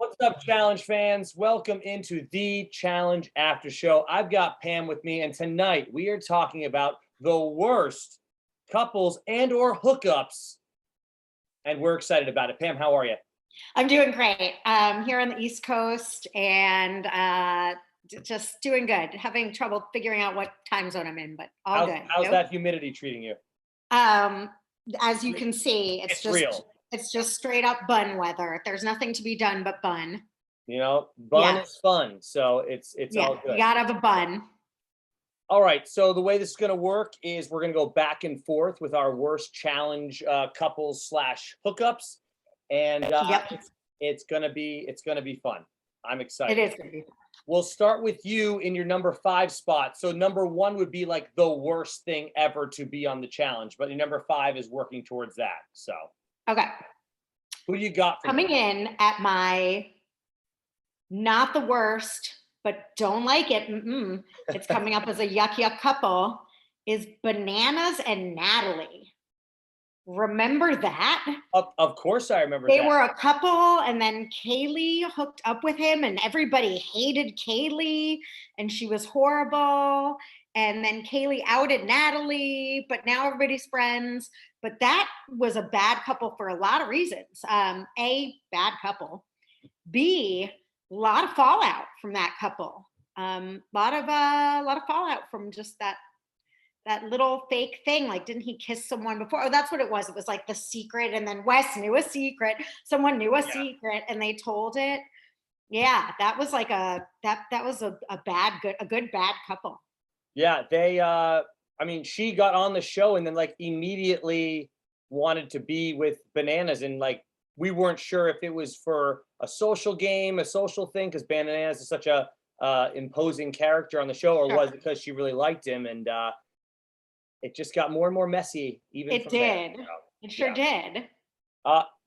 What's up, Challenge fans? Welcome into the Challenge After Show. I've got Pam with me, and tonight we are talking about the worst couples and/or hookups, and we're excited about it. Pam, how are you? I'm doing great. Here on the East Coast and just doing good. Having trouble figuring out what time zone I'm in, but all How's good. how's You? that humidity treating you? Um, as you can see, It's real. it's just straight up bun weather. There's nothing to be done but bun. Bun Yeah, is fun, so it's yeah. all You good. gotta have a bun. All right, so the way this is going to work is we're going to go back and forth with our worst challenge couples slash hookups, and Yep, it's gonna be fun. I'm it excited. is gonna be. We'll start with you in your number 5 spot. So number 1 would be like the worst thing ever to be on the challenge, but your number 5 is working towards that. So Okay, who you got for coming me? in at my not the worst, but don't like it. It's coming up as a yuck yuck couple. Is Bananas and Natalie. Remember that? Of course, I remember They that. were a couple, and then Kaylee hooked up with him, and everybody hated Kaylee, and she was horrible. And then Kaylee outed Natalie, but now everybody's friends. But that was a bad couple for a lot of reasons. A, bad couple. B, a lot of fallout from that couple. Lot of fallout from just that little fake thing. Like, didn't he kiss someone before? Oh, that's what it was. It was like the secret, and then Wes knew a secret. Someone knew a Yeah, secret, and they told it. Yeah, that was like that was a good bad couple. yeah. I mean, she got on the show and then like immediately wanted to be with Bananas, and like we weren't sure if it was for a social game, a social thing, because Bananas is such a imposing character on the show, or was Sure, it because she really liked him? And it just got more and more messy even it from there. did. So, It sure yeah. did.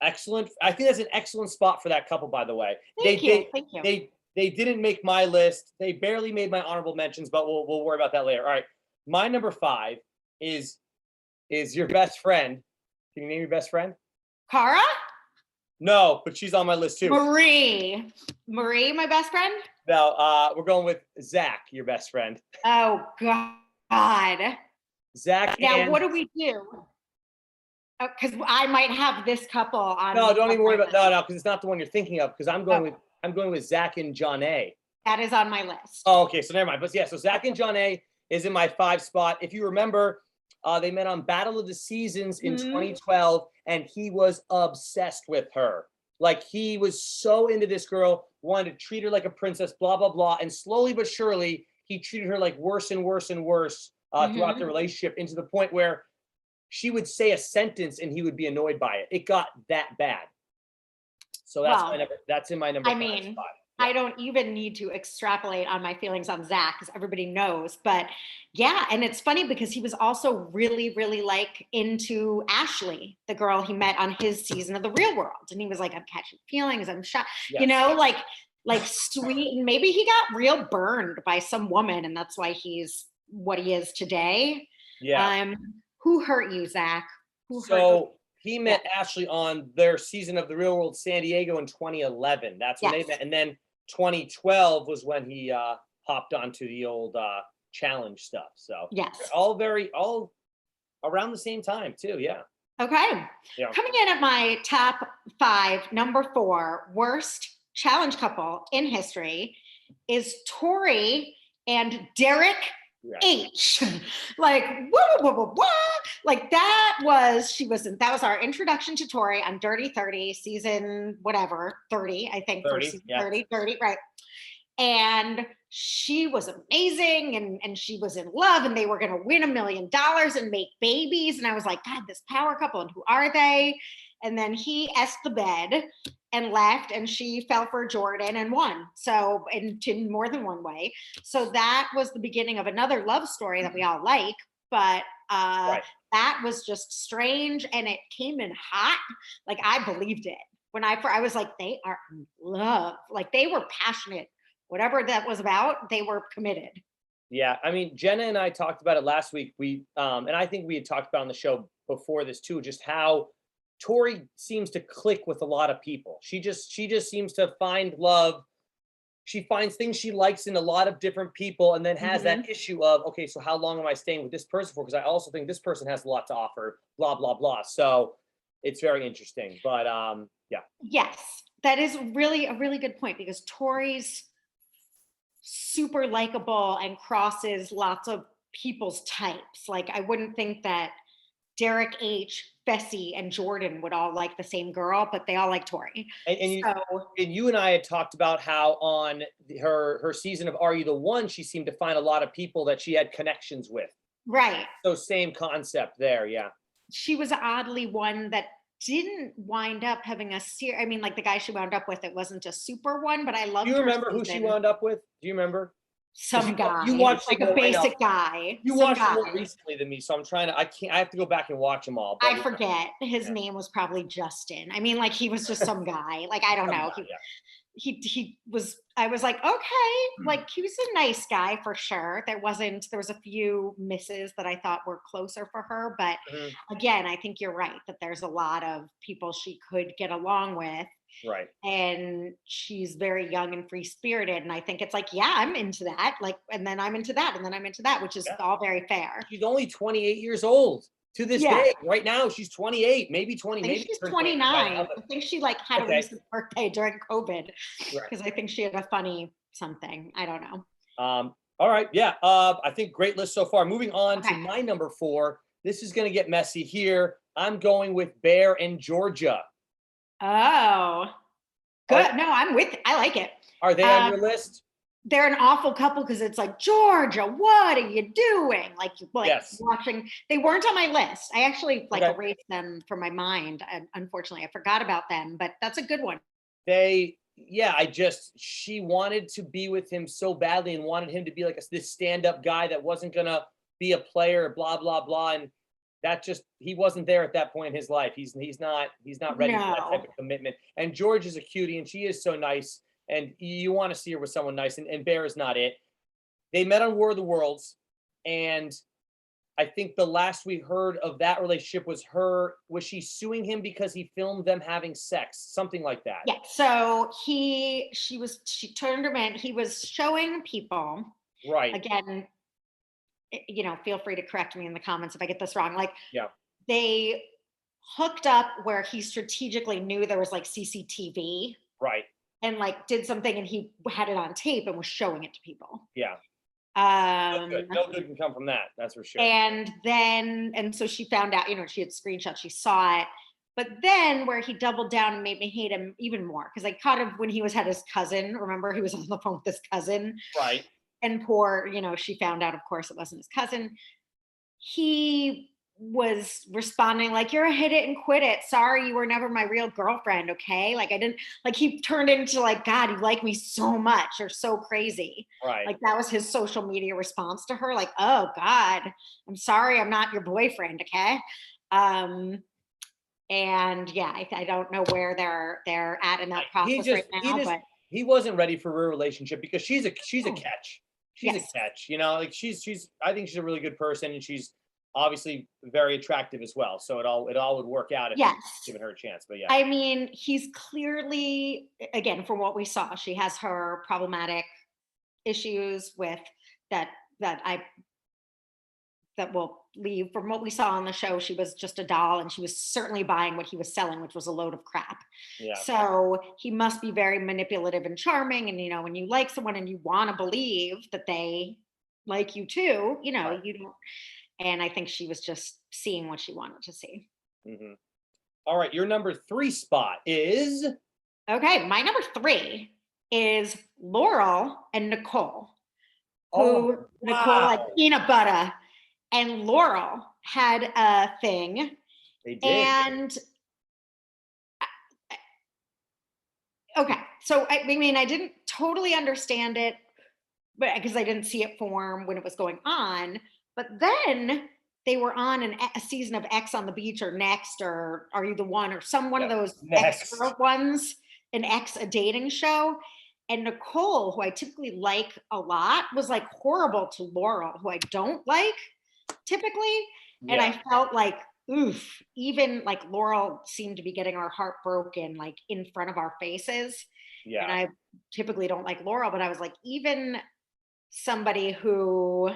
Excellent. I think that's an excellent spot for that couple, by the way. Thank you. Thank you. They didn't make my list. They barely made my honorable mentions, but we'll worry about that later. All right. My number 5 is your best friend. Can you name your best friend? Cara, No, but she's on my list too. Marie, my best friend. Now, we're going with Zach, your best friend. Oh God. Zach Now, and what do we do? Because I might have this couple no, on don't even my worry about list. no, because it's not the one you're thinking of. Because Oh, I'm going with Zach and John A. that is on my list. Oh, okay, so never mind. But yeah, so Zach and John A is in my 5 spot. If you remember, they met on Battle of the Seasons in Mhm. 2012, and he was obsessed with her. Like he was so into this girl, wanted to treat her like a princess, blah blah blah. And slowly but surely, he treated her like worse and worse and worse throughout the Mhm. relationship, into the point where she would say a sentence and he would be annoyed by it. It got that bad. So Well, that's in my number I 5 mean, spot. Yeah. I don't even need to extrapolate on my feelings on Zach because everybody knows. But yeah, and it's funny because he was also really, really like into Ashley, the girl he met on his season of The Real World. And he was like, I'm catching feelings, I'm shocked, Yes. like sweet. And maybe he got real burned by some woman, and that's why he's what he is today. Yeah. Um, who hurt you, Zach? Who hurt you? So he Yeah. met Ashley on their season of The Real World San Diego in 2011. That's when they Yes. met. And then 2012 was when he hopped onto the old challenge stuff. So Yes. all around the same time too. Yeah. Okay. Yeah. Coming in at my top 5, number 4, worst challenge couple in history is Tori and Derek Yeah. H. Like, whoa. Like that was our introduction to Tori on Dirty 30, season whatever, 30, I think, for 30. season Yeah. 30, right? And she was amazing, and she was in love, and they were going to win $1 million and make babies. And I was like, God, this power couple, and who are they? And then he essed the bed and left, and she fell for Jordan and won. So in more than one way. So that was the beginning of another love story that we all like. But Right. that was just strange, and it came in hot. Like, I believed it when I was like, they are in love. Like, they were passionate. Whatever that was about, they were committed. Yeah, I mean, Jenna and I talked about it last week. And I think we had talked about on the show before this too, just how Tori seems to click with a lot of people. She just seems to find love. She finds things she likes in a lot of different people, and then has Mhm. that issue of, okay, so how long am I staying with this person for? Because I also think this person has a lot to offer, blah, blah, blah. So it's very interesting. But yeah. Yes, that is really a really good point because Tori's super likable and crosses lots of people's types. Like I wouldn't think that Derek H, Fessy, and Jordan would all like the same girl, but they all like Tori. And So you and I had talked about how on her season of Are You the One, she seemed to find a lot of people that she had connections with. right. So same concept there, yeah. She was oddly one that didn't wind up having a I mean, like the guy she wound up with, it wasn't a super one, but I Do you loved her remember who she season. wound up with? Do you remember? Because Some you guy, watched like it a more. I know basic guy, you some watched it guy. more recently than me, so I'm trying to. I can't. I have to go back and watch them all. But I forget. His yeah, name was probably Justin. I mean, like he was just some guy. Like I don't know. somebody, yeah. He was. I was like, okay, Hmm. like he was a nice guy for sure. There was a few misses that I thought were closer for her, but Mhm. again, I think you're right that there's a lot of people she could get along with, Right. and she's very young and free spirited, and I think it's like, yeah, I'm into that, like, and then I'm into that, and then I'm into that, which is Yeah. all very fair. She's only 28 years old to this Yeah, day. Right now, she's 28, maybe 20, I think maybe she's turned 29 by 29. now. I think she like had But a okay, recent birthday during COVID right. because I think she had a funny something. I don't know. All right, yeah. I think great list so far. Moving on to Okay. my number four. This is going to get messy here. I'm going with Bear and Georgia. Oh, Are good. No, I'm with. I like it. are they on Um, your list? they're an awful couple because it's like Georgia, what are you doing? Like you like Yes. watching. They weren't on my list. I actually like Okay. erased them from my mind. And unfortunately, I forgot about them. But that's a good one. Yeah, she wanted to be with him so badly and wanted him to be like this stand-up guy that wasn't gonna be a player, blah blah blah, and that just he wasn't there at that point in his life. He's not ready for that type No. of commitment. And George is a cutie, and she is so nice, and you want to see her with someone nice, and Bear is not it. They met on War of the Worlds, and I think the last we heard of that relationship was she suing him because he filmed them having sex, something like that. Yeah. So she turned him in. He was showing people Right. again, feel free to correct me in the comments if I get this wrong. Like Yeah. they hooked up where he strategically knew there was like CCTV Right. and like did something and he had it on tape and was showing it to people. Yeah. No Um, good. No good can come from that. That's for sure. and so she found out, she had screenshots, she saw it. But then where he doubled down and made me hate him even more, because I caught him when he had his cousin. Remember, he was on the phone with his cousin, Right. and poor, she found out, of course, it wasn't his cousin. He was responding like, "You're a hit it and quit it. Sorry, you were never my real girlfriend, okay? Like I didn't like." He turned into like, "God, you like me so much. You're so crazy." Right. Like that was his social media response to her, like, "Oh God, I'm sorry, I'm not your boyfriend, okay?" Um, and yeah, I don't know where they're at in that He process right just he now, just but he wasn't ready for a relationship because she's a oh, catch. She's a yes, catch. Like she's I think she's a really good person, and she's obviously very attractive as well. So it all would work out if he yes. given her a chance. But yeah. I mean, he's clearly, again, from what we saw, she has her problematic issues with that that I that will leave. From what we saw on the show, she was just a doll and she was certainly buying what he was selling, which was a load of crap. Yeah. So he must be very manipulative and charming. And when you like someone and you want to believe that they like you too, Right. you don't. And I think she was just seeing what she wanted to see. Hmm. All right. Your number three spot is Okay, my number three is Laurel and Nicole, oh who Nicole like wow. peanut butter, and Laurel had a thing. They did. And okay, so I mean, I didn't totally understand it, but because I didn't see it form when it was going on. But then they were on a season of X on the Beach or Next or Are You the One or some one of Yep. those X Next. girl ones, an X a dating show. And Nicole, who I typically like a lot, was like horrible to Laurel, who I don't like typically. And Yeah. I felt like oof, even like Laurel seemed to be getting her heart broken like in front of our faces. And Yeah. I typically don't like Laurel, but I was like, even somebody who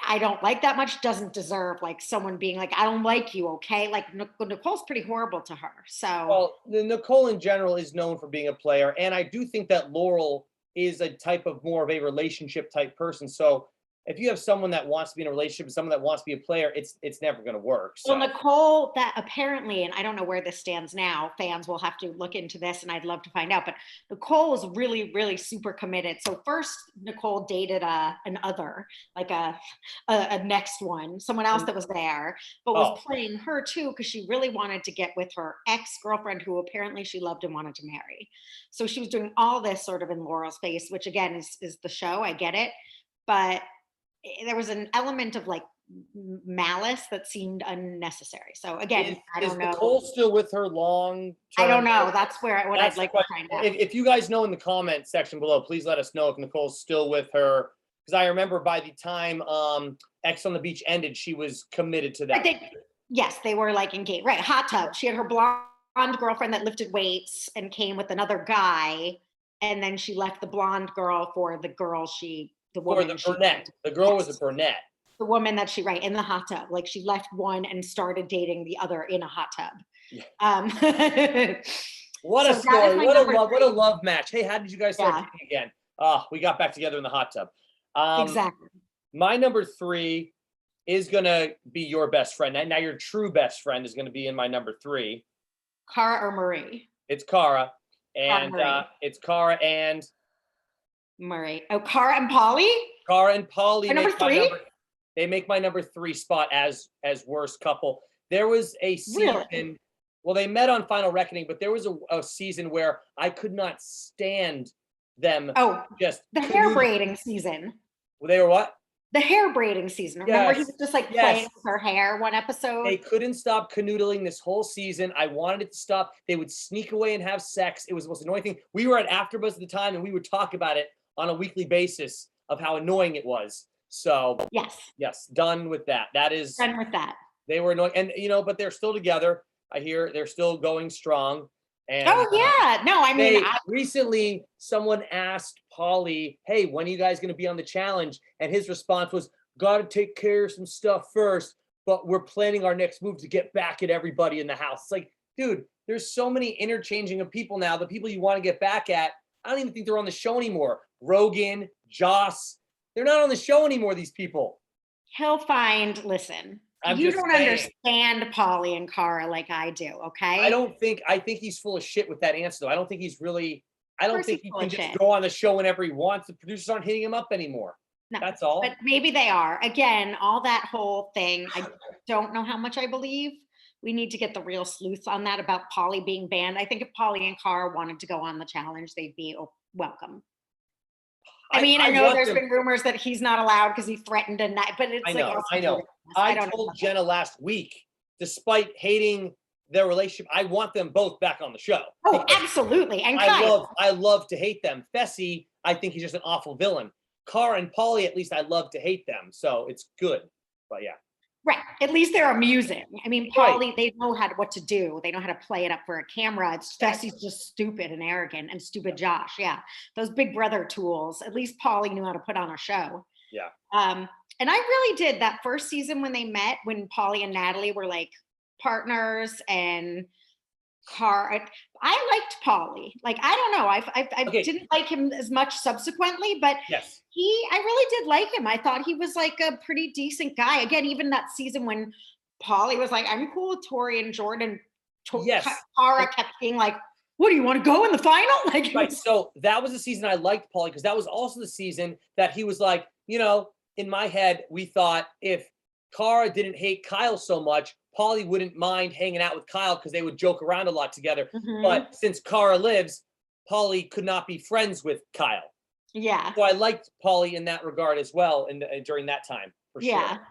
I don't like that much doesn't deserve like someone being like, I don't like you, okay? Like Nicole's pretty horrible to her. So Well, the Nicole in general is known for being a player, and I do think that Laurel is a type of more of a relationship type person. So if you have someone that wants to be in a relationship with someone that wants to be a player, it's never going to work. well, So Nicole, that apparently, and I don't know where this stands now, fans will have to look into this and I'd love to find out. But Nicole was really, really super committed. So, first, Nicole dated an other, like a next one, someone else and that was there, but was oh, playing her too because she really wanted to get with her ex girlfriend who apparently she loved and wanted to marry. So, she was doing all this sort of in Laurel's face, which again is the show. I get it. But there was an element of like malice that seemed unnecessary. So again, I is don't know. Nicole still with her long I don't term? know. That's where what I'd That's the like to question. find out. If you guys know in the comment section below, please let us know if Nicole's still with her. Because I remember by the time X on the Beach ended, she was committed to But that. yes, they were like engaged. Right. Hot tub. She had her blonde girlfriend that lifted weights and came with another guy. And then she left the blonde girl for the girl the For woman the she, brunette. The girl was a yes, brunette. the woman that she, right, in the hot tub. Like she left one and started dating the other in a hot tub. Yeah. Um, What a so that is story. my What a number love. What a three. love match. Hey, how did you guys start Yeah, dating again? Oh, we got back together in the hot tub. exactly. My number three is gonna be your best friend. Now your true best friend is gonna be in my number three. Cara or Marie? It's Cara. Cara And Marie. it's Cara and Murray. Oh, Cara and Polly? Cara and Polly Or number make my three? number. They make my number three spot as worst couple. There was a Really? season. Well, they met on Final Reckoning, but there was a season where I could not stand them Oh, just the hair canoodling. braiding season. They were what? The hair braiding season. Remember, he Yes, was just like playing yes. with her hair one They episode? couldn't stop canoodling this whole season. I wanted it to stop. They would sneak away and have sex. It was the most annoying thing. We were at AfterBuzz at the time, and we would talk about it on a weekly basis of how annoying it was. So Yes, yes, done with that. That is, done with that. they were annoying, and but they're still together. I hear they're still going strong. And Oh, yeah. No, I mean, they recently someone asked Paulie, "Hey, when are you guys going to be on the challenge?" And his response was, "Got to take care of some stuff first, but we're planning our next move to get back at everybody in the house." It's like, dude, there's so many interchanging of people now. The people you want to get back at, I don't even think they're on the show anymore. Rogan, Joss, they're not on the show anymore. These people. he'll find, listen, I'm you just don't saying. understand Polly and Cara like I do, okay? I think he's full of shit with that answer though. I don't think he's really I Of don't course he's think he full can of just shit. go on the show whenever he wants. The producers aren't hitting him up anymore. No, That's but all. maybe they are. Again, all that whole thing, I don't know how much I believe. We need to get the real sleuth on that about Polly being banned. I think if Polly and Cara wanted to go on the challenge, they'd be welcome. I mean, I I know want there's them. been rumors that he's not allowed because he threatened a night, but it's I like know, also I know. ridiculous. I I don't know. told Jenna last week, despite hating their relationship, I want them both back on the show. Oh, absolutely. And I love to hate them. Fessy, I think he's just an awful villain. Cara and Polly, at least I love to hate them. So it's good. But yeah. right. At least they're amusing. I mean, Right. Polly, they know what to do. They know how to play it up for a camera. It's Fessy's just stupid and arrogant and stupid Josh. Yeah. Those big brother tools. At least Polly knew how to put on a show. Yeah. And I really did that first season when they met, when Polly and Natalie were like partners and I liked Polly. Like, I don't know. I Okay. didn't like him as much subsequently, but Yes. I really did like him. I thought he was like a pretty decent guy. Again, even that season when Polly was like, I'm cool with Tori and Jordan. Yes. Cara kept being like, what do you want to go in the final? Like, Right. So that was the season I liked Paulie because that was also the season that he was like, in my head, we thought if Cara didn't hate Kyle so much, Paulie wouldn't mind hanging out with Kyle because they would joke around a lot together. Mhm. But since Cara lives, Paulie could not be friends with Kyle. Yeah. So I liked Paulie in that regard as well during that time, for Yeah. sure.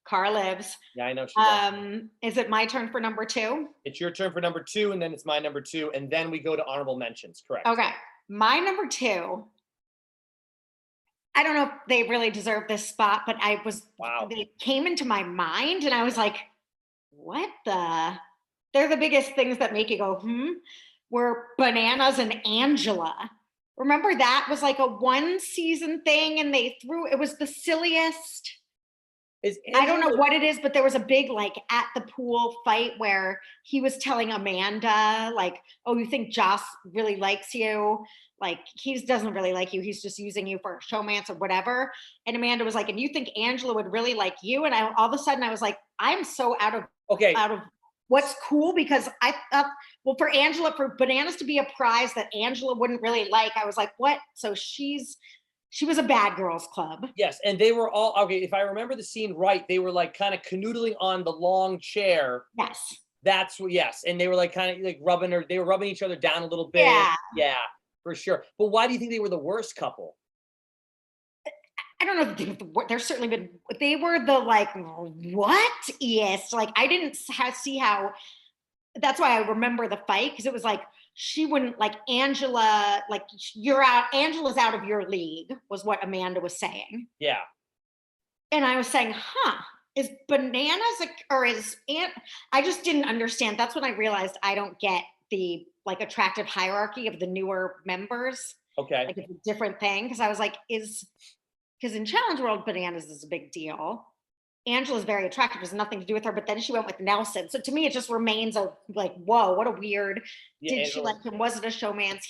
Cara lives. Yeah, I know she does. Is it my turn for number two? It's your turn for number two, and then it's my number two, and then we go to honorable mentions, correct? Okay. My number two I don't know if they really deserve this spot, but Wow. they came into my mind and I was like, what the? They're the biggest things that make you go, were Bananas and Angela. Remember that was like a one season thing and it was the silliest. Is I don't know Angela what it is, but there was a big like at the pool fight where he was telling Amanda, like, oh, you think Joss really likes you? Like, he doesn't really like you. He's just using you for showmance or whatever. And Amanda was like, and you think Angela would really like you? And all of a sudden I was like, I'm so okay? out of what's cool because I thought, well, for Angela, for Bananas to be a prize that Angela wouldn't really like, I was like, what? So she was a bad girls club. Yes, and they were all okay. If I remember the scene right, they were like kind of canoodling on the long chair. Yes. That's what, yes, and they were like kind of like they were rubbing each other down a little bit. Yeah. Yeah, for sure. But why do you think they were the worst couple? I don't know. They're certainly been. They were the like what? Yes, like I didn't see how. That's why I remember the fight because it was like she wouldn't like Angela. Like you're out. Angela's out of your league was what Amanda was saying, Yeah, and I was saying, huh? Is Bananas or is Aunt? I just didn't understand. That's when I realized I don't get the like attractive hierarchy of the newer members. okay. Like it's a different thing because I was like, because in Challenge World, Bananas is a big deal. Angela's very attractive. There's nothing to do with her, but then she went with Nelson. So to me, it just remains a like, whoa, what a weird. Yeah, Did she Angela, like him? Was it a showmance?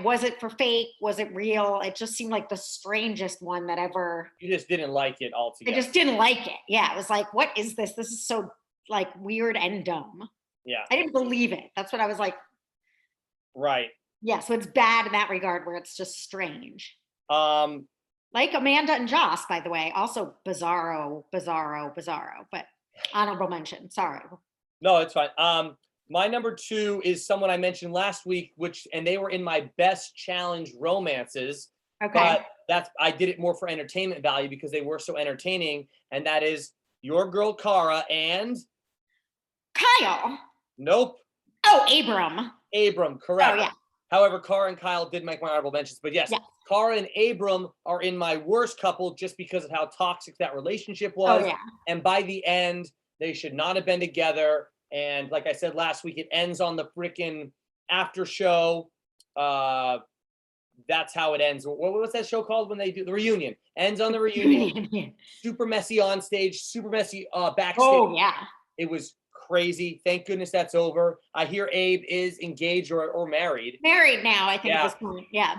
Was it for fake? Was it real? It just seemed like the strangest one that ever. you just didn't like it I altogether. just didn't like it. Yeah, it was like, what is this? This is so like weird and dumb. Yeah, I didn't believe it. That's what I was like. right. Yeah, so it's bad in that regard where it's just strange. Um, Like Amanda and Joss, by the way, also bizarro, bizarro, bizarro, but honorable mention. Sorry. no, it's fine. My number two is someone I mentioned last week, and they were in my best challenge romances. Okay. But I did it more for entertainment value because they were so entertaining, and that is your girl Cara and Kyle. nope, Oh, Abram. Abram, correct. Oh, yeah. However, Cara and Kyle did make my honorable mentions, but yes, Yeah. Cara and Abram are in my worst couple just because of how toxic that relationship Oh, was. yeah. And by the end, they should not have been together. And like I said last week, it ends on the freaking after show. That's how it ends. What's that show called when they do the reunion? Ends on the reunion. Super messy on stage, super messy backstage. Oh, yeah. It was crazy. Thank goodness that's over. I hear Abe is engaged or married. Married now, I think Yeah. at this point. Yeah.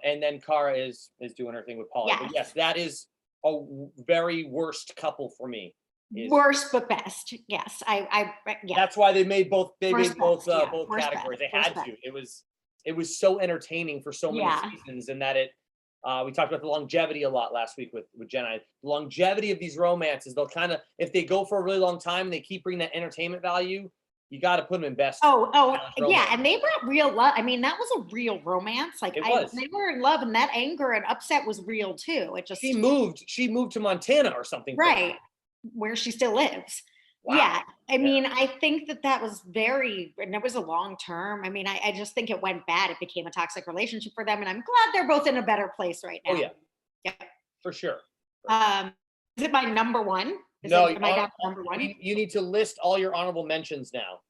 And then Cara is doing her thing with Paula. Yes. But yes, that is a very worst couple for me. Worst but best. Yes. Yeah. That's why they made both. They Worst made both best, yeah. both Worst categories. best. They had Worst to. It was so entertaining for so many Yeah. seasons, and that we talked about the longevity a lot last week with Jenna. The longevity of these romances, they'll kind of, if they go for a really long time and they keep bringing that entertainment value, you got to put them in best. Oh, challenge yeah. romance. And they brought real love. I mean, that was a real romance. Like It was. they were in love and that anger and upset was real too. It just She moved to Montana or something. right where she still lives. Wow. Yeah. I mean, I think that was and it was a long term. I mean, I just think it went bad. It became a toxic relationship for them. And I'm glad they're both in a better place right now. Oh yeah. Yeah. For sure. Is it my number one? No, am I down to number one? You need to list all your honorable mentions now.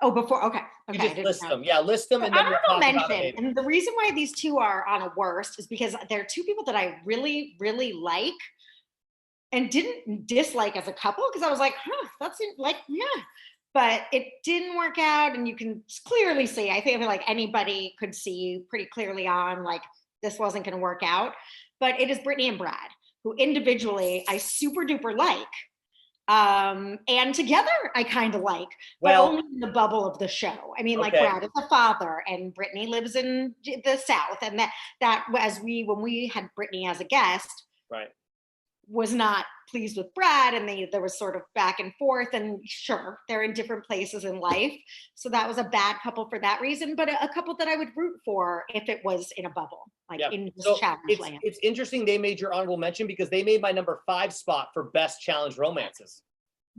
Oh, before, okay. You Okay. just list them. Yeah, list them. And then we'll Honorable talk about it mention, later. and the reason why these two are on a worst is because they're two people that I really, really like and didn't dislike as a couple because I was like, that's like, yeah. But it didn't work out, and you can clearly see, I feel like anybody could see pretty clearly on, like, this wasn't going to work out. But it is Brittany and Brad, who individually I super duper like. And together I kind of like, but only in the bubble of the show. I mean, like Brad is a father and Brittany lives in the South. And that when we had Brittany as a guest, right, was not pleased with Brad, and there was sort of back and forth, and sure, they're in different places in life. So that was a bad couple for that reason, but a couple that I would root for if it was in a bubble, like in this challenge land. It's interesting they made your honorable mention because they made my number 5 spot for best challenge romances.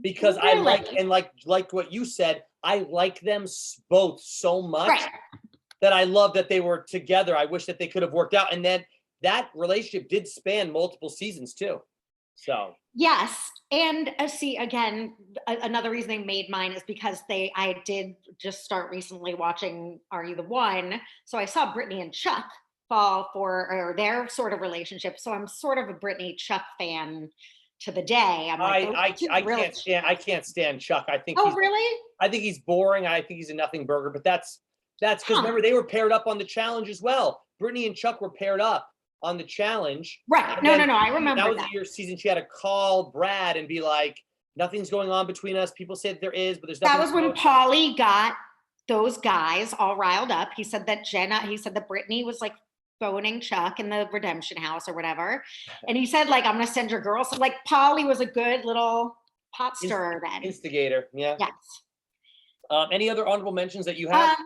Because I like what you said, I like them both so much that I love that they were together. I wish that they could have worked out. And then that relationship did span multiple seasons too. So Yes, and see again, another reason they made mine is because I did just start recently watching Are You the One, so I saw Brittany and Chuck fall for or their sort of relationship. So I'm sort of a Brittany Chuck fan to the day. I'm like, those two really. I can't stand Chuck. Oh, really? I think he's boring. I think he's a nothing burger. But that's because remember they were paired up on the challenge as well. Brittany and Chuck were paired up on the challenge. Right. No. I remember that was the year season. She had to call Brad and be like, "Nothing's going on between us." People say that there is, but there's nothing. That was when Paulie got those guys all riled up. He said that Brittany was like phoning Chuck in the Redemption House or whatever, and he said like, "I'm gonna send your girls." So like, Paulie was a good little pot stirrer then. Instigator. Yeah. Yes. Any other honorable mentions that you have?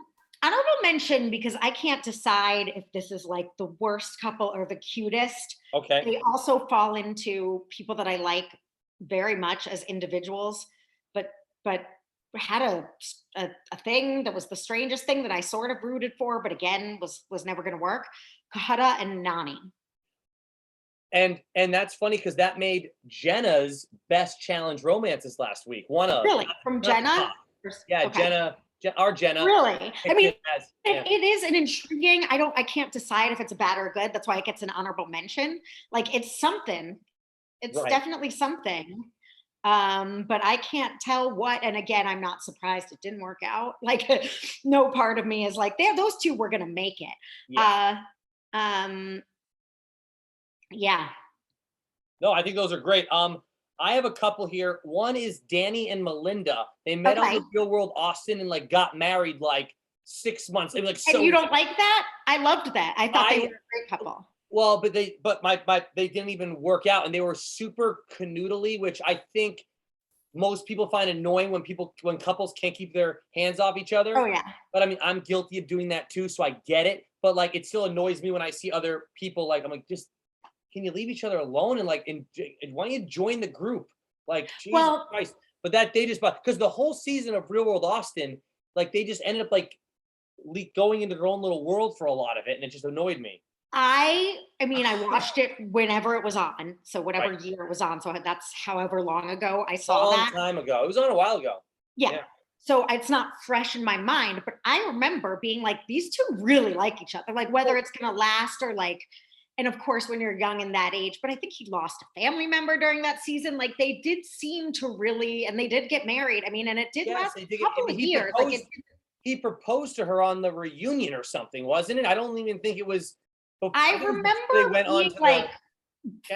Honorable mention, because I can't decide if this is like the worst couple or the cutest. Okay. They also fall into people that I like very much as individuals, but had a thing that was the strangest thing that I sort of rooted for, but again was never going to work. Kahada and Nani. And that's funny because that made Jenna's best challenge romances last week. One of really from Jenna. Yeah, okay. Jenna. Really? I mean, it is an intriguing. I can't decide if it's a bad or a good. That's why it gets an honorable mention. Like it's something. It's definitely something. But I can't tell what. And again, I'm not surprised it didn't work out. Like no part of me is like, those two were gonna make it. Yeah. Yeah. No, I think those are great. I have a couple here. One is Danny and Melinda. They met on the Real World Austin and like got married like 6 months. They were like, and you don't like that? I loved that. I thought they were a great couple. Well, but they didn't even work out, and they were super canoodly, which I think most people find annoying when couples can't keep their hands off each other. Oh yeah. But I mean, I'm guilty of doing that too, so I get it. But like, it still annoys me when I see other people. Like, I'm like, just. Can you leave each other alone and like, why don't you join the group? Like, Jesus Christ. But because the whole season of Real World Austin, like they just ended up like going into their own little world for a lot of it. And it just annoyed me. I mean, I watched it whenever it was on. So whatever year it was on. So that's however long ago I saw that. A long time ago. It was on a while ago. Yeah. So it's not fresh in my mind, but I remember being like, these two really like each other. Like whether it's going to last or like, and of course, when you're young in that age, but I think he lost a family member during that season. Like they did seem to really, and they did get married. I mean, and it did last a couple of years. He proposed to her on the reunion or something, wasn't it? I don't even think it was. I remember being like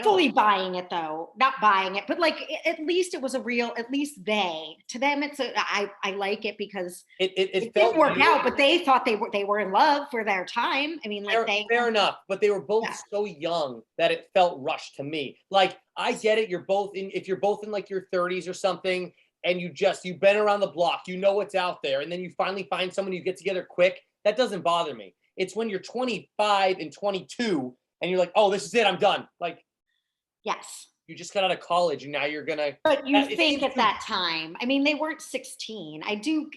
fully buying it though, not buying it, but like at least it was a real. At least to them, it's I like it because it didn't work out, but they thought they were in love for their time. I mean, like fair enough, but they were both so young that it felt rushed to me. Like I get it, if you're both in like your 30s or something, and you've been around the block, you know what's out there, and then you finally find someone you get together quick. That doesn't bother me. It's when you're 25 and 22 and you're like, oh, this is it, I'm done. Like, yes. You just got out of college and now you're gonna. But you think at that time, I mean, they weren't 16. I do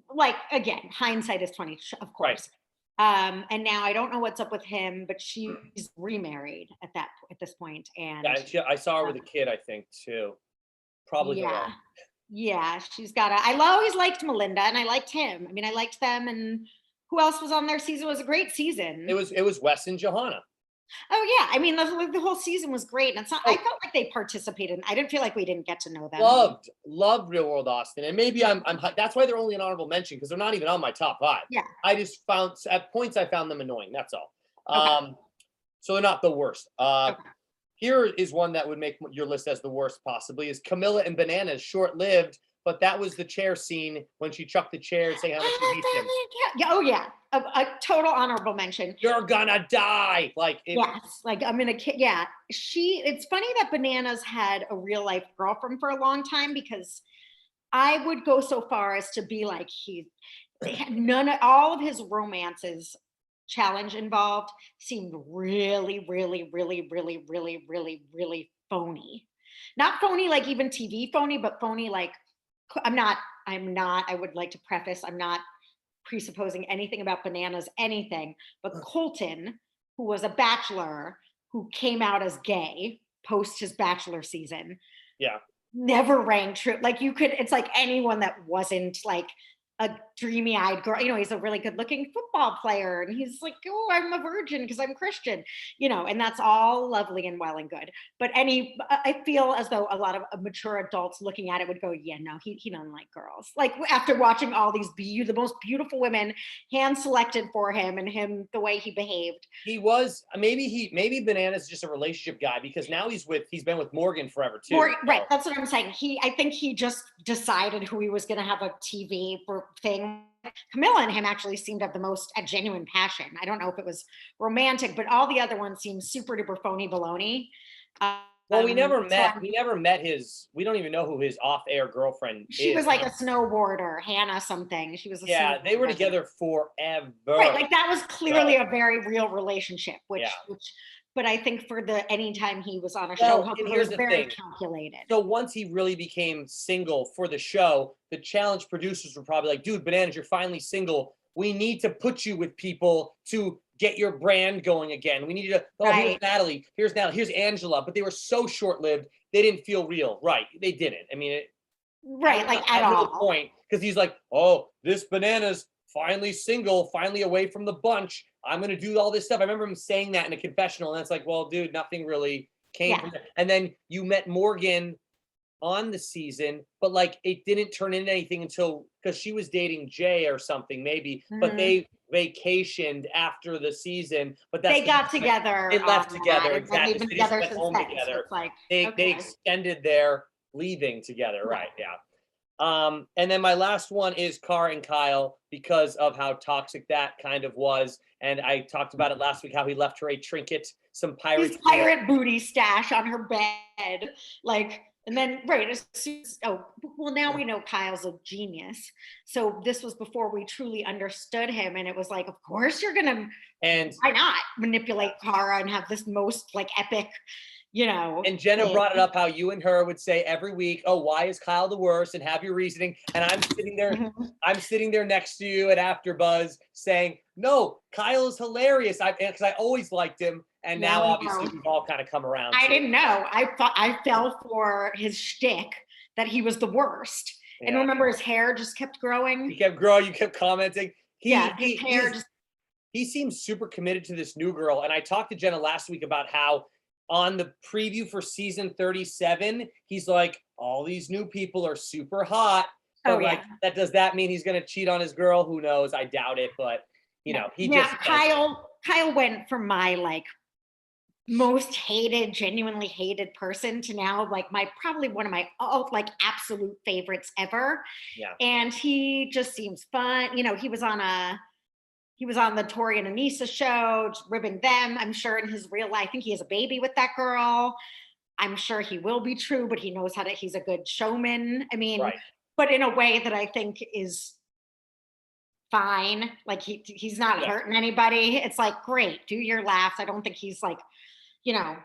like, again, hindsight is 20, of course. Right. And now I don't know what's up with him, but she's remarried at this point. And I saw her with a kid, I think, too. Probably. Yeah. Yeah, she's got I always liked Melinda and I liked him. I mean, I liked them, and who else was on their season? It was a great season. It was Wes and Johanna. Oh yeah, I mean the whole season was great, and it's not. I felt like they participated. I didn't feel like we didn't get to know them. Loved Real World Austin, and maybe I'm. That's why they're only an honorable mention because they're not even on my top 5. Yeah, I just found at points I found them annoying. That's all. Okay. So they're not the worst. Okay. Here is one that would make your list as the worst possibly is Camilla and Bananas, short-lived. But that was the chair scene when she chucked the chair saying how much she hates him. Yeah. Oh yeah, a total honorable mention. You're gonna die. Yes, like I'm gonna. Yeah, it's funny that Bananas had a real life girlfriend for a long time because I would go so far as to be like all of his romances challenge involved seemed really, really, really, really, really, really, really phony. Not phony like even TV phony, but phony like. I'm not, I would like to preface, I'm not presupposing anything about Bananas, anything, but Colton, who was a bachelor, who came out as gay post his Bachelor season, Yeah. never rang true. Like you could, it's like anyone that wasn't like a dreamy eyed girl, he's a really good looking football player. And he's like, oh, I'm a virgin because I'm Christian, and that's all lovely and well and good. But I feel as though a lot of mature adults looking at it would go, yeah, no, he doesn't like girls. Like after watching all these, the most beautiful women hand selected for him and him, the way he behaved. He was maybe Bananas just a relationship guy because now he's been with Morgan forever too. Right, that's what I'm saying. I think he just decided who he was going to have a TV thing. Camilla and him actually seemed to have the most genuine passion. I don't know if it was romantic, but all the other ones seemed super duper phony baloney. Well, we never met his. We don't even know who his off-air girlfriend is. She was like a snowboarder, Hannah something. She was they were together forever. Right, like that was clearly a very real relationship. But I think for anytime he was on a show, he was very calculated. So once he really became single for the show, the challenge producers were probably like, dude, Bananas, you're finally single. We need to put you with people to get your brand going again. We need to, here's Natalie, here's Angela. But they were so short-lived, they didn't feel real. Right, they didn't. I mean, at all. Point, because he's like, oh, this Bananas, finally single, finally away from the bunch. I'm going to do all this stuff. I remember him saying that in a confessional. And it's like, well, dude, nothing really came from that. And then you met Morgan on the season, but like it didn't turn into anything until because she was dating Jay or something, maybe. Mm-hmm. But they vacationed after the season. But they got together. They left together. Exactly. They've been together since then. Together. So they extended their leaving together. Right. Yeah. And then my last one is Cara and Kyle because of how toxic that kind of was. And I talked about it last week, how he left her a trinket, some pirate booty stash on her bed. And then, now we know Kyle's a genius. So this was before we truly understood him. And it was like, of course you're going to, and why not manipulate Cara and have this most epic, And Jenna brought it up how you and her would say every week, oh, why is Kyle the worst? And have your reasoning. And I'm sitting there next to you at AfterBuzz saying, no, Kyle is hilarious. Because I always liked him. And now obviously we've all kind of come around. I didn't know. I fell for his shtick that he was the worst. Yeah. And remember his hair just kept growing. He kept growing. You kept commenting. His hair he seems super committed to this new girl. And I talked to Jenna last week about how on the preview for season 37, he's like, all these new people are super hot. But does that mean he's going to cheat on his girl? Who knows? I doubt it. But, Kyle went from my most hated, genuinely hated person to now probably one of my absolute favorites ever. Yeah. And he just seems fun. He was on the Tori and Anissa show, just ribbing them. I'm sure in his real life, I think he has a baby with that girl. I'm sure he will be true, but he knows he's a good showman. I mean, but in a way that I think is fine. He's not hurting anybody. It's great, do your laughs. I don't think he's I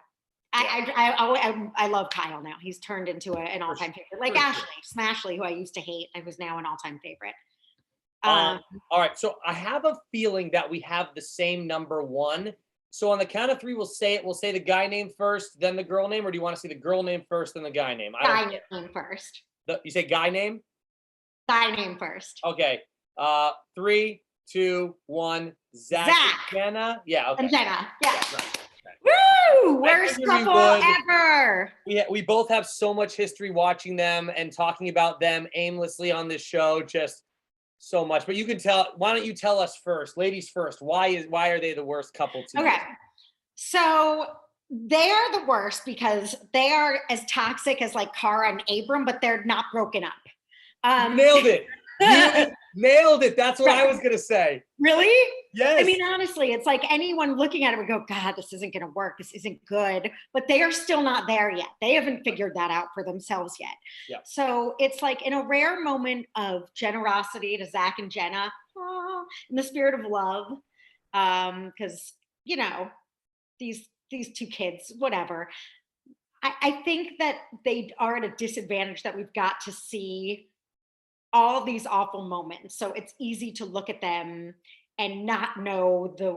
love Kyle now. He's turned into an all-time favorite. Ashley, who I used to hate, and was now an all-time favorite. All right, so I have a feeling that we have the same number one. So on the count of three, we'll say it. We'll say the guy name first, then the girl name, or do you want to say the girl name first, then the guy name? Guy name first. You say guy name? Guy name first. Okay. 3, 2, 1. Zach. And Jenna. Yeah. Okay. And Jenna. Yeah. Right. Woo! Worst couple ever. We both have so much history watching them and talking about them aimlessly on this show. Just so much. But you can tell. Why don't you tell us first, ladies first? Why are they the worst couple to you? Okay. So they are the worst because they are as toxic as Cara and Abram, but they're not broken up. Nailed it. You nailed it. That's what I was going to say. Really? Yes. I mean, honestly, it's anyone looking at it would go, God, this isn't going to work. This isn't good. But they are still not there yet. They haven't figured that out for themselves yet. Yeah. So it's in a rare moment of generosity to Zach and Jenna, in the spirit of love, because, these two kids, whatever. I think that they are at a disadvantage that we've got to see all these awful moments. So it's easy to look at them and not know the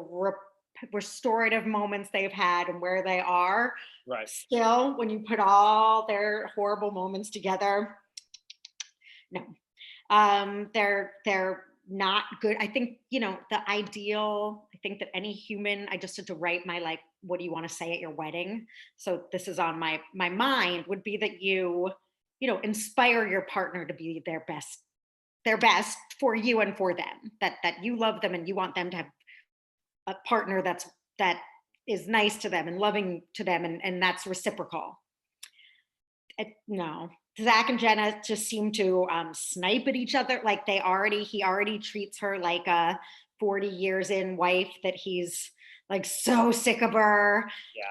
restorative moments they've had and where they are. Right. Still, when you put all their horrible moments together, no, they're not good. I think, the ideal, I think that any human, I just had to write my, like, what do you want to say at your wedding? So this is on my mind, would be that inspire your partner to be their best for you and for them, that you love them and you want them to have a partner that is nice to them and loving to them, and that's reciprocal. No, Zach and Jenna just seem to snipe at each other. Like he already treats her like a 40 years in wife that he's like so sick of her.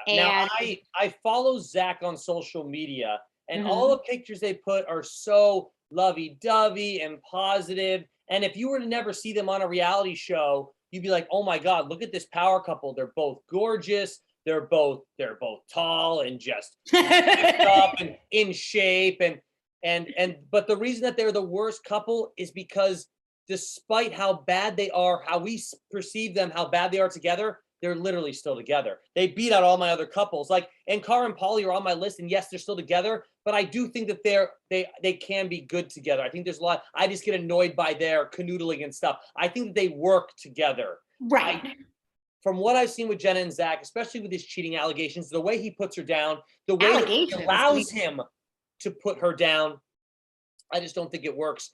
Yeah. Now And I follow Zach on social media, and all Mhm. the pictures they put are so lovey-dovey and positive. And if you were to never see them on a reality show, you'd be like, oh my God, look at this power couple. They're both gorgeous. They're both tall and just picked up and in shape. But the reason that they're the worst couple is because despite how bad they are, how we perceive them, how bad they are together, they're literally still together. They beat out all my other couples. Like, and Cara and Pauly are on my list, and yes, they're still together. But I do think that they can be good together. I think there's a lot. I just get annoyed by their canoodling and stuff. I think that they work together. right. From what I've seen with Jenna and Zach, especially with his cheating allegations, the way he puts her down, the way that he Allegations. allows him to put her down, I just don't think it works.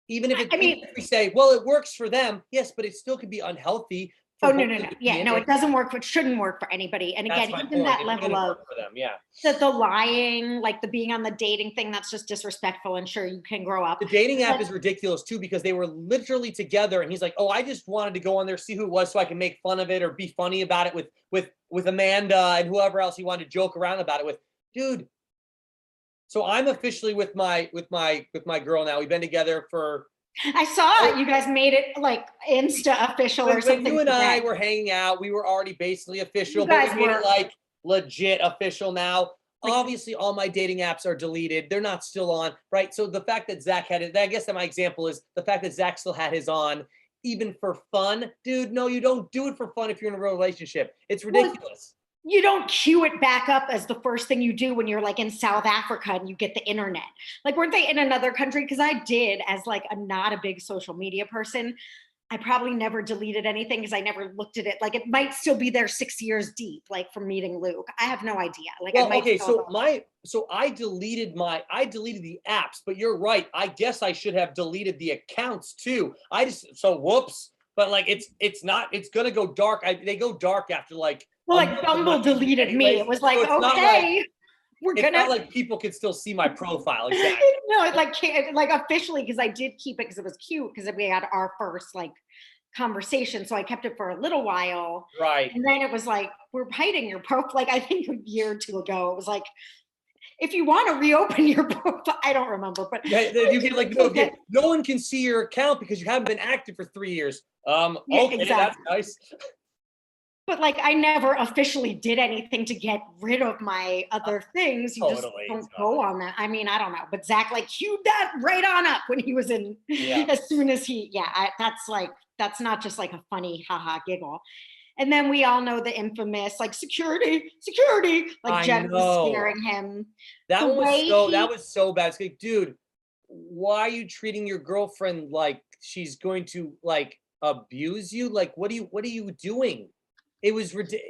Even if we say, well, it works for them, yes, but it still could be unhealthy. Oh, no. Yeah, no, it doesn't work. It shouldn't work for anybody. And again, even that level of for them, yeah. the lying, like the being on the dating thing, that's just disrespectful. And sure, you can grow up. The dating app is ridiculous too, because they were literally together, and he's like, oh, I just wanted to go on there, see who it was so I can make fun of it or be funny about it with Amanda and whoever else he wanted to joke around about it with. Dude. So I'm officially with my girl now. We've been together for. I saw it. You guys made it like Insta official or something. When you and I were hanging out, we were already basically official, but we made it like legit official now. Like, obviously, all my dating apps are deleted. They're not still on, right? So the fact that Zach had it, I guess that my example is the fact that Zach still had his on, even for fun. Dude, no, you don't do it for fun if you're in a real relationship. It's ridiculous. You don't cue it back up as the first thing you do when you're like in South Africa and you get the internet. Like, weren't they in another country? Because I did, as like not a big social media person. I probably never deleted anything because I never looked at it. Like, it might still be there 6 years deep, like from meeting Luke. I have no idea. Like, well, okay, so I deleted the apps, but you're right. I guess I should have deleted the accounts too. Whoops. But like, it's gonna go dark. They go dark after like. Well, like Bumble deleted me. It was like, so okay, it's not like people could still see my profile. Exactly. No, it's like officially, because I did keep it because it was cute, because we had our first like conversation. So I kept it for a little while. Right. And then it was like, we're hiding your profile. Like, I think a year or two ago, it was like, if you want to reopen your profile, I don't remember, but yeah, you get like, no one can see your account because you haven't been active for 3 years. Okay, exactly. That's nice. But like, I never officially did anything to get rid of my other things. You just don't go on that. I mean, I don't know. But Zach like queued that right on up when he was in. Yeah. As soon as that's not just like a funny haha giggle. And then we all know the infamous like security, like Jen was scaring him. That was so bad. It's like, dude, why are you treating your girlfriend like she's going to like abuse you? Like, what are you doing? It was ridiculous.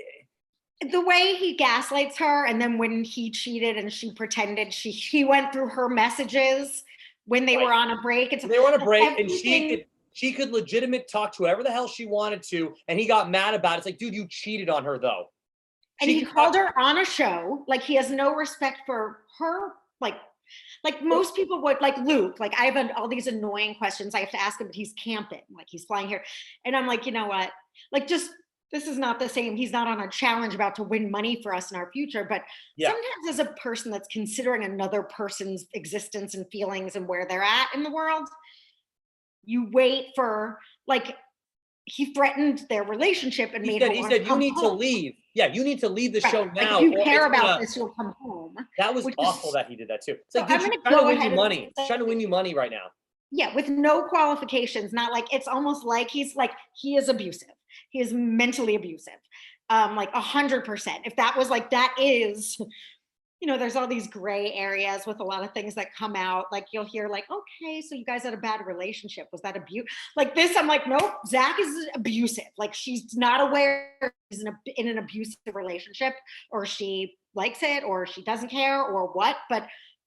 The way he gaslights her, and then when he cheated and she pretended he went through her messages when they were on a break. They were on a break, and she could legitimate talk to whoever the hell she wanted to, and he got mad about it. It's like, dude, you cheated on her though. And he called her on a show. Like, he has no respect for her. Like most people would, like Luke. Like, I have all these annoying questions I have to ask him, but he's camping. Like, he's flying here, and I'm like, you know what? Like, just. This is not the same. He's not on a challenge about to win money for us in our future. But sometimes as a person that's considering another person's existence and feelings and where they're at in the world, you wait for, like, he threatened their relationship and he said, you need to leave. Yeah, you need to leave the show now. Like, if you care about this, you'll come home. That was awful that he did that too. It's like, dude, she's trying to win you money. She's trying to win you money right now. Yeah, with no qualifications, not like it's almost like he is abusive. He is mentally abusive. Like 100%. If that was like that is, there's all these gray areas with a lot of things that come out. Like you'll hear like, okay, so you guys had a bad relationship. Was that abuse? Like this, I'm like, nope, Zach is abusive. Like she's not aware she's in an abusive relationship, or she likes it, or she doesn't care, or what, but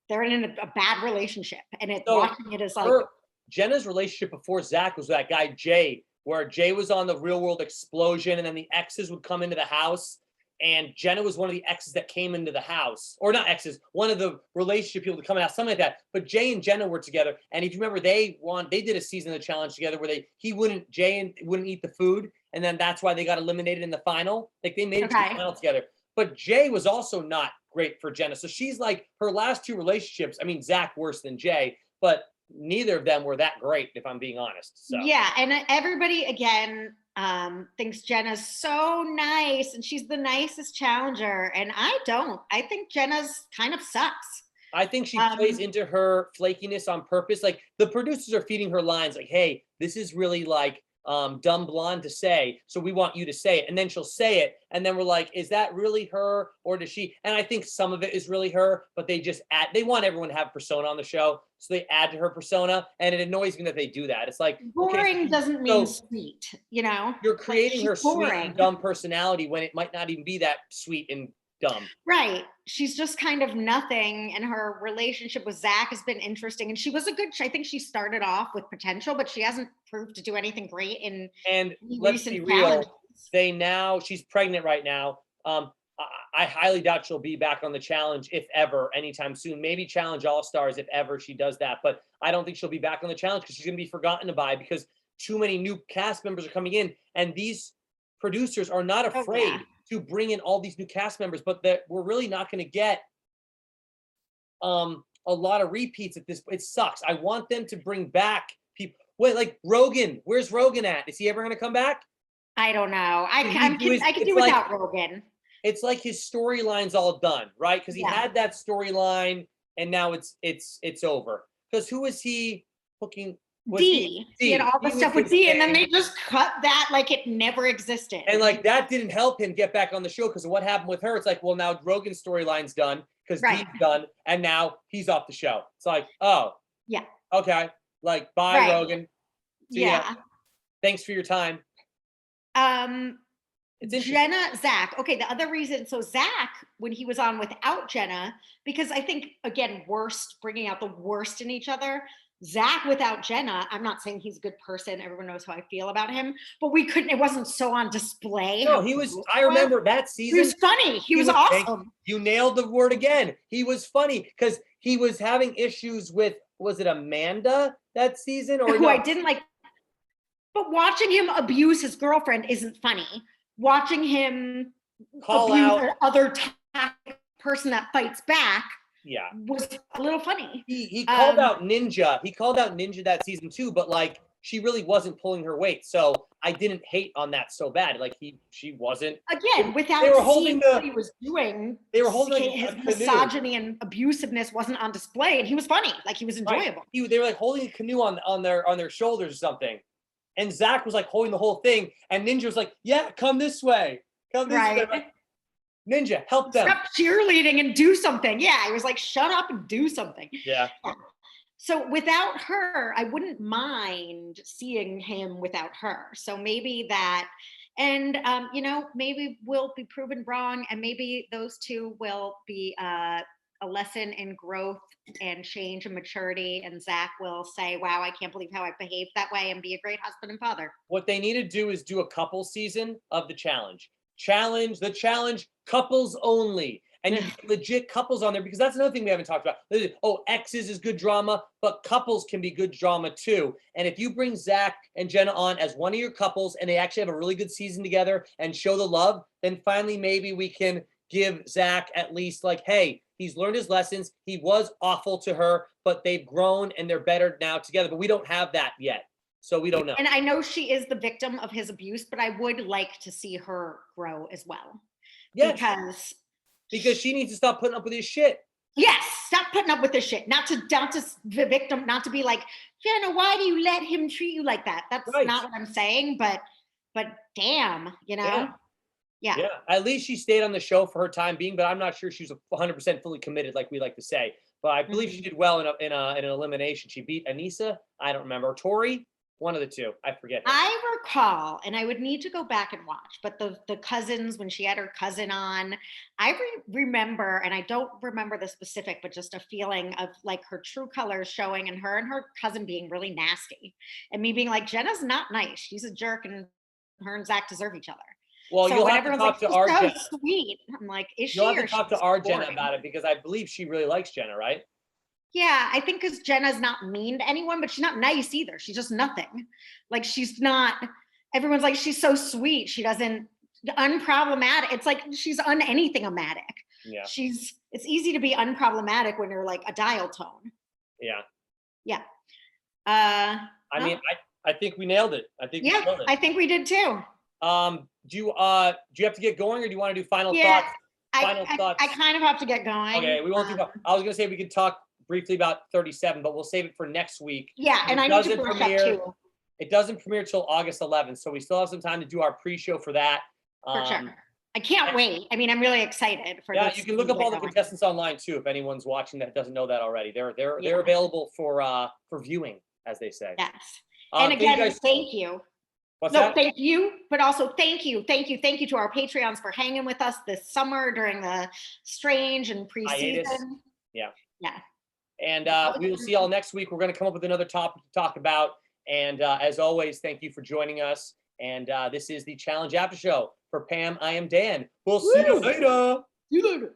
they're in a bad relationship. And So watching it is like, her Jenna's relationship before Zach was that guy Jay, where Jay was on the Real World Explosion, and then the exes would come into the house, and Jenna was one of the exes that came into the house, or not exes, one of the relationship people to come out, something like that. But Jay and Jenna were together, and if you remember, they did a season of the challenge together where Jay wouldn't eat the food, and then that's why they got eliminated in the final. Like they made it to the final together. But Jay was also not great for Jenna. So she's like, her last two relationships, I mean, Zach worse than Jay, but neither of them were that great, if I'm being honest. So yeah, and everybody again thinks Jenna's so nice and she's the nicest challenger, and I don't. I think Jenna's kind of sucks. I think she plays into her flakiness on purpose. Like the producers are feeding her lines like, hey, this is really like dumb blonde to say, so we want you to say it. And then she'll say it, and then we're like, is that really her, or does she? And I think some of it is really her, but they want everyone to have persona on the show, so they add to her persona, and it annoys me that they do that. It's like, boring okay, doesn't mean sweet, you're creating like, her sweet and dumb personality when it might not even be that sweet and dumb. Right. She's just kind of nothing, and her relationship with Zach has been interesting. And she was I think she started off with potential, but she hasn't proved to do anything great in let's be real. She's pregnant right now. I highly doubt she'll be back on the challenge, if ever, anytime soon. Maybe Challenge All Stars, if ever she does that. But I don't think she'll be back on the challenge because she's going to be forgotten by, because too many new cast members are coming in, and these producers are not afraid to bring in all these new cast members, but that we're really not going to get a lot of repeats at this. It sucks. I want them to bring back people. Wait, like Rogan. Where's Rogan at? Is he ever going to come back? I don't know. I could do without Rogan. It's like his storyline's all done, right? Because he had that storyline, and now it's over. Because who is he hooking? He had all the stuff with D, and then they just cut that like it never existed. And like that didn't help him get back on the show, because of what happened with her. It's like, well, now Rogan's storyline's done because D's done, and now he's off the show. It's like, oh, yeah, okay, like bye, Rogan. See ya. Thanks for your time. Jenna, Zach. Okay, the other reason, so Zach, when he was on without Jenna, because I think, again, bringing out the worst in each other. Zach without Jenna, I'm not saying he's a good person. Everyone knows how I feel about him, but it wasn't so on display. No, I remember that season. He was funny. He was awesome. You nailed the word again. He was funny because he was having issues with, was it Amanda that season? Or who I didn't like. But watching him abuse his girlfriend isn't funny. Watching him call abuse out other person that fights back was a little funny. He called out Ninja. He called out Ninja that season too, but like she really wasn't pulling her weight. So I didn't hate on that so bad. Like she wasn't. Again, without seeing what he was doing, they were holding his misogyny and abusiveness wasn't on display, and he was funny. Like he was enjoyable. Right. They were like holding a canoe on their shoulders or something. And Zach was like holding the whole thing, and Ninja was like, yeah, come this way. Come this way. Like, Ninja, help them. Stop cheerleading and do something. Yeah, he was like, shut up and do something. Yeah. So without her, I wouldn't mind seeing him without her. So maybe that, and maybe we'll be proven wrong, and maybe those two will be a lesson in growth and change and maturity, and Zach will say, wow, I can't believe how I behaved that way, and be a great husband and father. What they need to do is do a couple season of the challenge, couples only, and you get legit couples on there, because that's another thing we haven't talked about. Oh, exes is good drama, but couples can be good drama too. And if you bring Zach and Jenna on as one of your couples, and they actually have a really good season together and show the love, then finally maybe we can give Zach at least like, hey, he's learned his lessons. He was awful to her, but they've grown and they're better now together. But we don't have that yet. So we don't know. And I know she is the victim of his abuse, but I would like to see her grow as well. Yes. Because she needs to stop putting up with his shit. Yes. stop putting up with this shit. Not to the victim, not to be like, Jenna, why do you let him treat you like that? That's Right. not what I'm saying, but damn, you know? Yeah. Yeah. Yeah, at least she stayed on the show for her time being, but I'm not sure she's 100% fully committed, like we like to say. But I believe she did well in an elimination. She beat Anissa. I don't remember. Tori, one of the two. I forget. I recall, and I would need to go back and watch, but the cousins, when she had her cousin on, I remember, and I don't remember the specific, but just a feeling of like her true colors showing, and her cousin being really nasty, and me being like, Jenna's not nice. She's a jerk, and her and Zach deserve each other. Well, So you'll when have to everyone's talk like, to our she's so Jenna. sweet, I'm like, is she? You'll have to Or talk to she's our Jenna boring? about it because I believe she really likes Jenna, right? Yeah, I think because Jenna's not mean to anyone, but she's not nice either. She's just nothing. Like she's not. Everyone's like, she's so sweet. She doesn't unproblematic. It's like she's anything-omatic. Yeah. It's easy to be unproblematic when you're like a dial tone. Yeah. Yeah. I mean, I think we nailed it. I think we nailed it. I think we did too. Do you have to get going, or do you want to do final thoughts? I kind of have to get going. Okay, we won't do. I was gonna say we could talk briefly about 37, but we'll save it for next week. Yeah, and I need to brush up too. It doesn't premiere till August 11th, so we still have some time to do our pre-show for that. For sure. I can't wait. I mean, I'm really excited for yeah, this. you can look up all the contestants online too if anyone's watching that doesn't know that already. They're available for viewing, as they say. Yes. And again, thank you. What's that? Thank you, but also thank you to our Patreons for hanging with us this summer during the strange and preseason. Hiatus. Yeah. Yeah. And we will see y'all next week. We're going to come up with another topic to talk about. And as always, thank you for joining us. And this is the Challenge After Show. For Pam, I am Dan. We'll see you later. See you later.